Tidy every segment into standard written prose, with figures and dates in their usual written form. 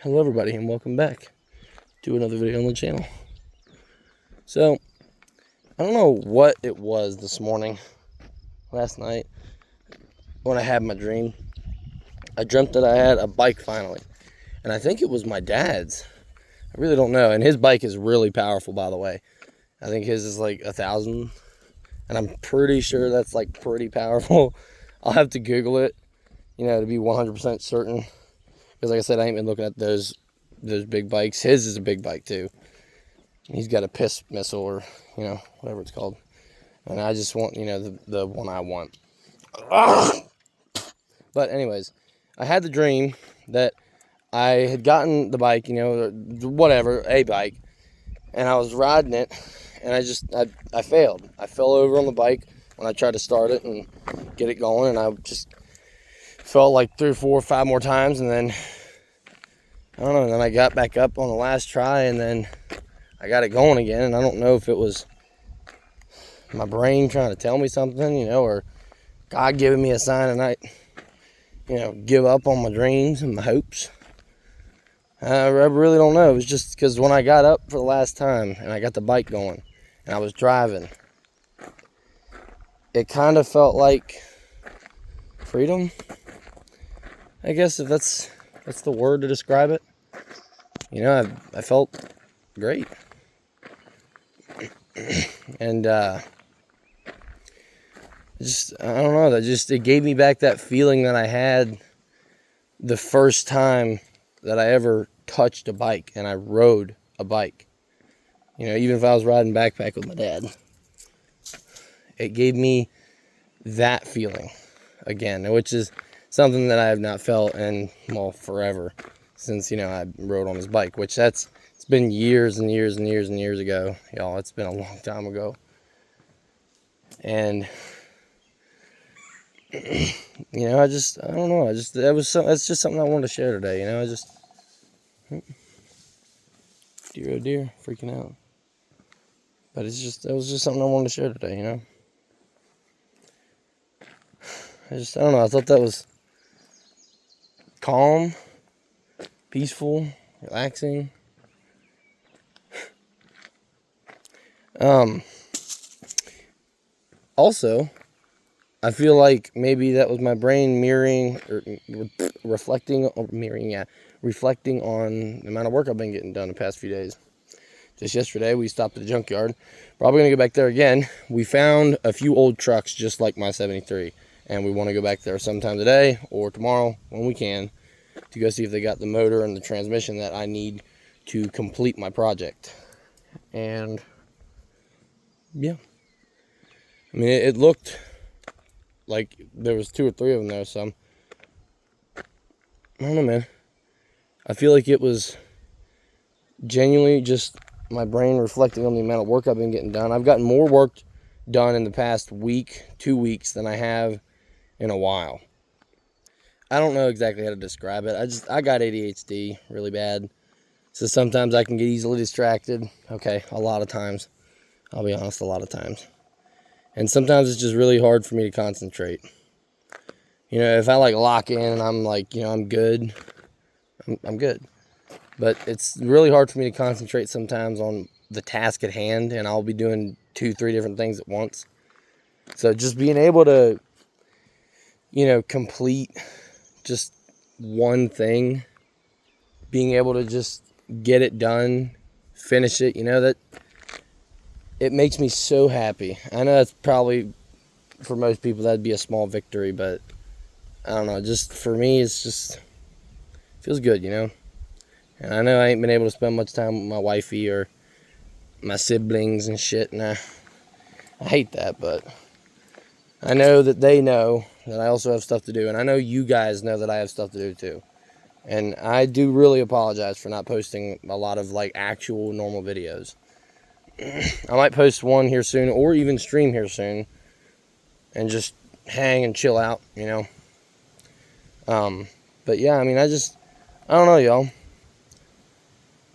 Hello everybody and welcome back to another video on the channel. So, I don't know what it was this morning, last night, when I had my dream. I dreamt that I had a bike finally, and I think it was my dad's. I really don't know, and his bike is really powerful, by the way. I think his is like 1,000, and I'm pretty sure that's like pretty powerful. I'll have to Google it, to be 100% certain, because like I said, I ain't been looking at those big bikes. His is a big bike too. He's got a piss missile or, whatever it's called. And I just want, the one I want. But anyways, I had the dream that I had gotten the bike, whatever, a bike. And I was riding it and I failed. I fell over on the bike when I tried to start it and get it going. And I just fell like 3 or 4 or 5 more times. And then, I don't know, and then I got back up on the last try and then I got it going again, and I don't know if it was my brain trying to tell me something, or God giving me a sign and I, give up on my dreams and my hopes. I really don't know. It was just because when I got up for the last time and I got the bike going and I was driving, it kind of felt like freedom, I guess, if that's the word to describe it. I felt great. And I don't know, it gave me back that feeling that I had the first time that I ever touched a bike and I rode a bike. Even if I was riding backpack with my dad, it gave me that feeling again, which is something that I have not felt in, forever, since, I rode on his bike, which it's been years and years and years and years ago, y'all. It's been a long time ago. And I don't know. That's just something I wanted to share today. Deer, oh deer, freaking out. But that was just something I wanted to share today. I don't know. I thought that was calm, peaceful, relaxing. Also, I feel like maybe that was my brain mirroring or reflecting on the amount of work I've been getting done the past few days. Just yesterday, we stopped at the junkyard. Probably going to go back there again. We found a few old trucks just like my 73, and we want to go back there sometime today or tomorrow when we can to go see if they got the motor and the transmission that I need to complete my project. And yeah, I mean, it looked like there was 2 or 3 of them there, so I don't know, man. I feel like it was genuinely just my brain reflecting on the amount of work I've been getting done. I've gotten more work done in the past week, 2 weeks, than I have in a while. I don't know exactly how to describe it. I got ADHD really bad, so sometimes I can get easily distracted. Okay, a lot of times. I'll be honest, a lot of times. And sometimes it's just really hard for me to concentrate. If I lock in and I'm I'm good, I'm good. But it's really hard for me to concentrate sometimes on the task at hand, and I'll be doing 2, 3 different things at once. So just being able to, complete just one thing, being able to just get it done, finish it, that it makes me so happy. I know that's probably, for most people, that'd be a small victory, but I don't know, just for me, feels good, And I know I ain't been able to spend much time with my wifey or my siblings and shit, and I hate that, but I know that they know that I also have stuff to do, and I know you guys know that I have stuff to do too. And I do really apologize for not posting a lot of actual normal videos. I might post one here soon, or even stream here soon, and just hang and chill out, But yeah, I mean, I don't know, y'all.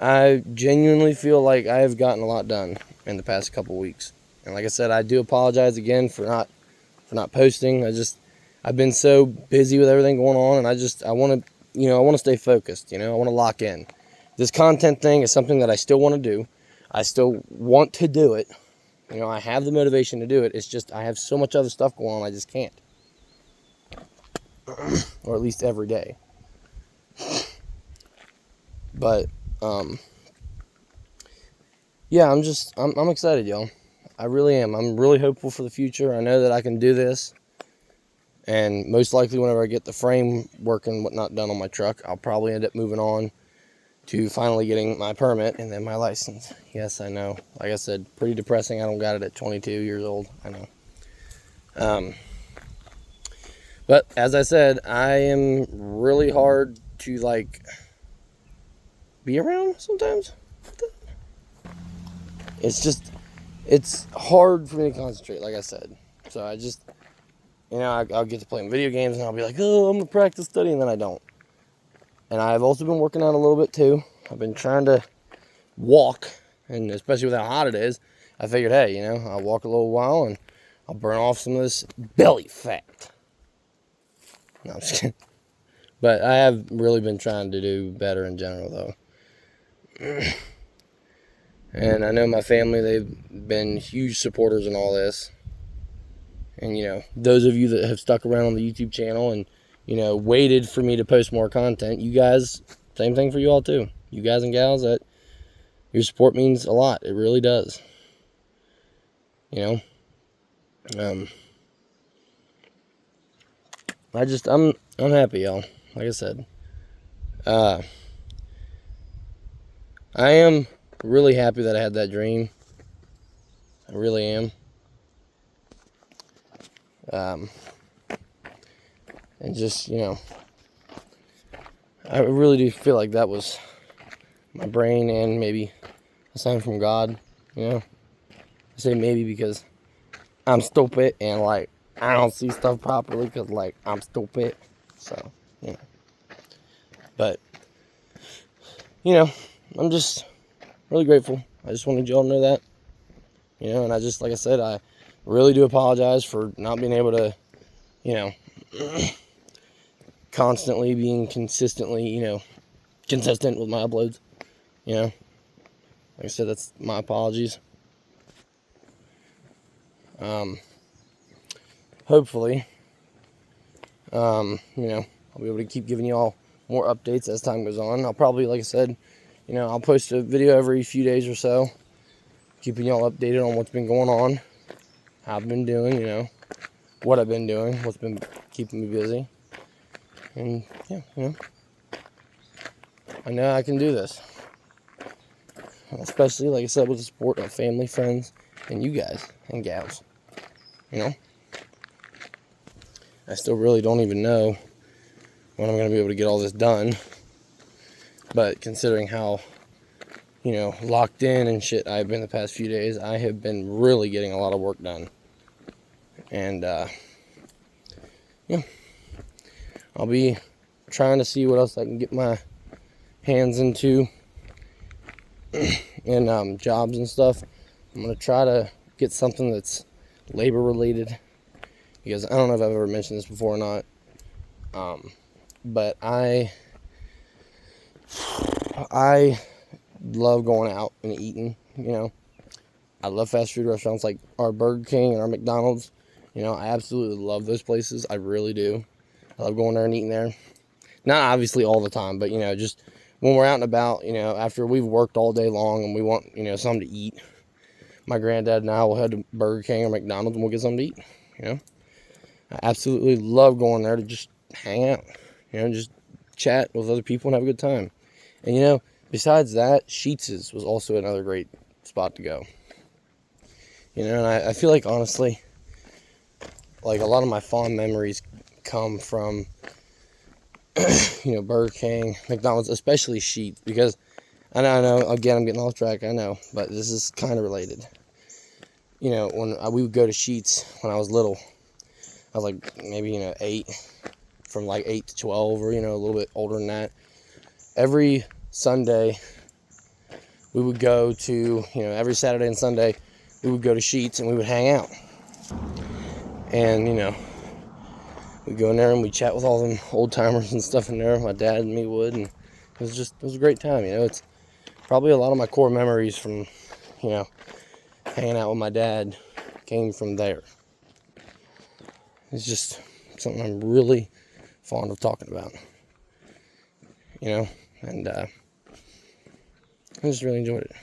I genuinely feel like I have gotten a lot done in the past couple weeks. And like I said, I do apologize again for not posting. I've been so busy with everything going on, and I want to I want to stay focused. I want to lock in. This content thing is something that I still want to do. I still want to do it. I have the motivation to do it. It's just I have so much other stuff going on, I just can't. Or at least every day. But, yeah, I'm excited, y'all. I really am. I'm really hopeful for the future. I know that I can do this. And most likely whenever I get the frame work and whatnot done on my truck, I'll probably end up moving on to finally getting my permit and then my license. Yes, I know. Like I said, pretty depressing. I don't got it at 22 years old. I know. But as I said, I am really hard to be around sometimes. It's hard for me to concentrate, like I said. So I just, I'll get to playing video games and I'll be like, oh, I'm going to practice studying, and then I don't. And I've also been working out a little bit too. I've been trying to walk, and especially with how hot it is, I figured, hey, I'll walk a little while and I'll burn off some of this belly fat. No, I'm just kidding. But I have really been trying to do better in general, though. And I know my family, they've been huge supporters in all this. And, those of you that have stuck around on the YouTube channel and, waited for me to post more content, you guys, same thing for you all too. You guys and gals, that your support means a lot. It really does. I'm happy, y'all. Like I said, I am really happy that I had that dream. I really am. And just, I really do feel like that was my brain and maybe a sign from God, I say maybe because I'm stupid and, I don't see stuff properly because, I'm stupid. So, But, I'm just really grateful. I just wanted y'all to know that. And I just, like I said, I really do apologize for not being able to, constantly being consistently, consistent with my uploads. Like I said, that's my apologies. Hopefully, I'll be able to keep giving you all more updates as time goes on. I'll probably, like I said, I'll post a video every few days or so, keeping y'all updated on what's been going on, how I've been doing, what I've been doing, what's been keeping me busy. And, yeah, I know I can do this. Especially, like I said, with the support of family, friends, and you guys and gals. I still really don't even know when I'm going to be able to get all this done. But considering how, locked in and shit I've been the past few days, I have been really getting a lot of work done. And, yeah. I'll be trying to see what else I can get my hands into in jobs and stuff. I'm going to try to get something that's labor related, because I don't know if I've ever mentioned this before or not, but I love going out and eating. I love fast food restaurants like our Burger King and our McDonald's. I absolutely love those places. I really do. I love going there and eating there. Not obviously all the time, but, just when we're out and about, after we've worked all day long and we want, something to eat, my granddad and I will head to Burger King or McDonald's and we'll get something to eat, I absolutely love going there to just hang out, just chat with other people and have a good time. And, besides that, Sheets's was also another great spot to go. And I feel like, honestly, a lot of my fond memories come from, Burger King, McDonald's, especially Sheetz, because I know, again, I'm getting off track, I know, but this is kind of related. When we would go to Sheetz when I was little, I was maybe, 8, from 8 to 12, or, a little bit older than that. Every Sunday, we would go to, every Saturday and Sunday, we would go to Sheetz and we would hang out. And, we go in there and we chat with all them old timers and stuff in there. My dad and me would, and it was a great time. You know, it's probably a lot of my core memories from, you know, hanging out with my dad came from there. It's just something I'm really fond of talking about, you know, and I just really enjoyed it.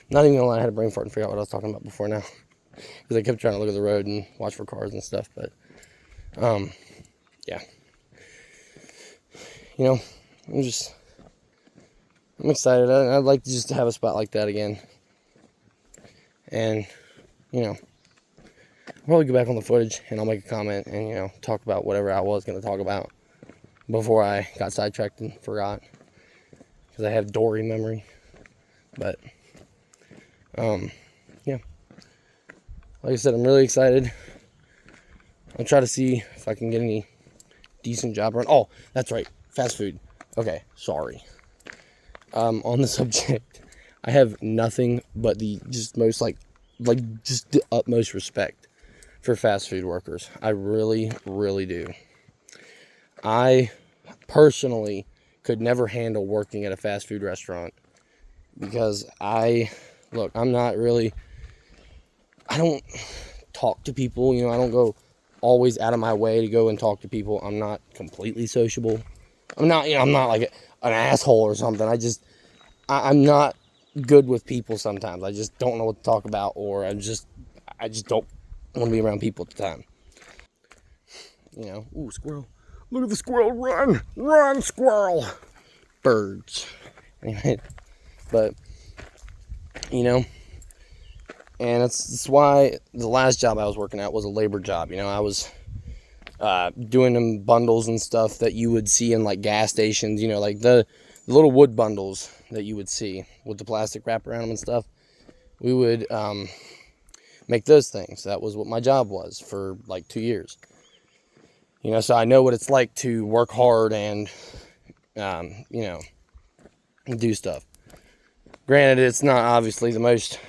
Not even gonna lie, I had a brain fart and figure out what I was talking about before now, because I kept trying to look at the road and watch for cars and stuff. But yeah, you know, I'm excited. I'd like to just have a spot like that again, and you know, I'll probably go back on the footage and I'll make a comment and, you know, talk about whatever I was going to talk about before I got sidetracked and forgot, because I have Dory memory. But yeah, like I said, I'm really excited. I'll try to see if I can get any decent job run. Oh, that's right, fast food. Okay, sorry. On the subject, I have nothing but the just most just the utmost respect for fast food workers. I really, really do. I personally could never handle working at a fast food restaurant, because I'm not really, I don't talk to people, you know, I don't go always out of my way to go and talk to people. I'm not completely sociable. I'm not, you know, I'm not like an asshole or something. I'm not good with people sometimes. I just don't know what to talk about, or I just don't want to be around people at the time. You know, ooh, squirrel. Look at the squirrel, run! Run, squirrel! Birds. Anyway, but, you know, and that's why the last job I was working at was a labor job. You know, I was doing them bundles and stuff that you would see in like gas stations, you know, like the little wood bundles that you would see with the plastic wrap around them and stuff. We would make those things. That was what my job was for like 2 years. You know, so I know what it's like to work hard and, you know, do stuff. Granted, it's not obviously the most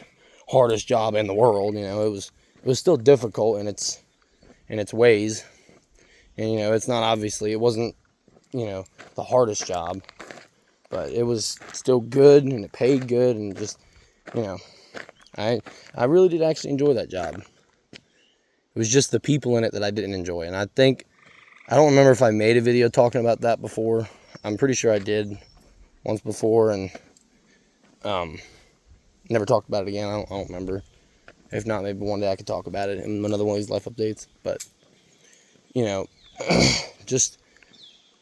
hardest job in the world. You know, it was still difficult in its ways. And, you know, it wasn't, you know, the hardest job, but it was still good and it paid good, and just, you know, I really did actually enjoy that job. It was just the people in it that I didn't enjoy. And I don't remember if I made a video talking about that before. I'm pretty sure I did once before, and never talked about it again. I don't remember. If not, maybe one day I could talk about it in another one of these life updates. But, you know, just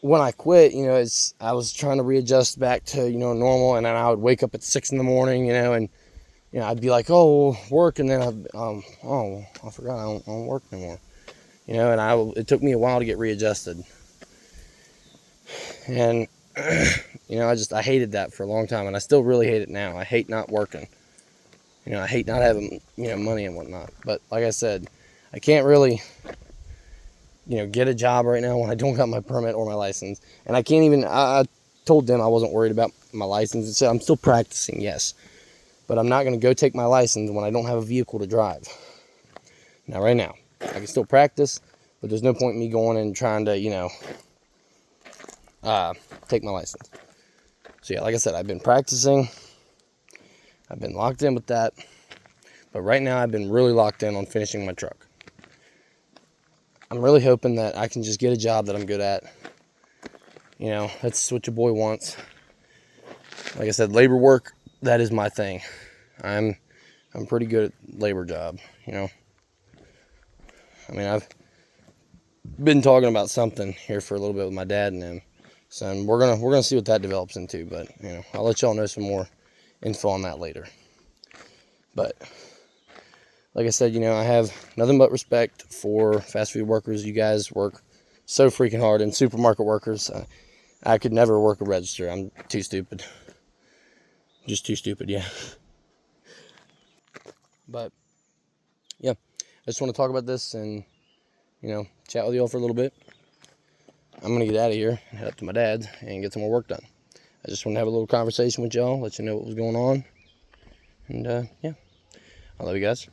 when I quit, you know, I was trying to readjust back to, you know, normal, and then I would wake up at 6 in the morning, you know, and, you know, I'd be like, oh, work, and then I forgot I don't work anymore, you know, and it took me a while to get readjusted, and, you know, I hated that for a long time, and I still really hate it now. I hate not working, you know, I hate not having, you know, money and whatnot. But like I said, I can't really, you know, get a job right now when I don't got my permit or my license. And I can't even, I told them I wasn't worried about my license. And so I'm still practicing, yes, but I'm not going to go take my license when I don't have a vehicle to drive. Now, right now, I can still practice, but there's no point in me going and trying to, you know, take my license. So yeah, like I said, I've been practicing. I've been locked in with that. But right now, I've been really locked in on finishing my truck. I'm really hoping that I can just get a job that I'm good at. You know, that's what your boy wants. Like I said, labor work, that is my thing. I'm pretty good at labor job, you know. I mean, I've been talking about something here for a little bit with my dad and them. So we're gonna see what that develops into, but, you know, I'll let y'all know some more info on that later. But like I said, you know, I have nothing but respect for fast food workers. You guys work so freaking hard, and supermarket workers. I could never work a register. I'm too stupid. Just too stupid, yeah. But, yeah, I just want to talk about this and, you know, chat with y'all for a little bit. I'm going to get out of here and head up to my dad's and get some more work done. I just want to have a little conversation with y'all, let you know what was going on. And, yeah, I love you guys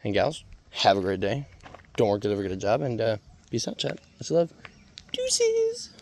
and gals. Have a great day. Don't work to ever get a job, and Peace out, chat. Much love. Deuces.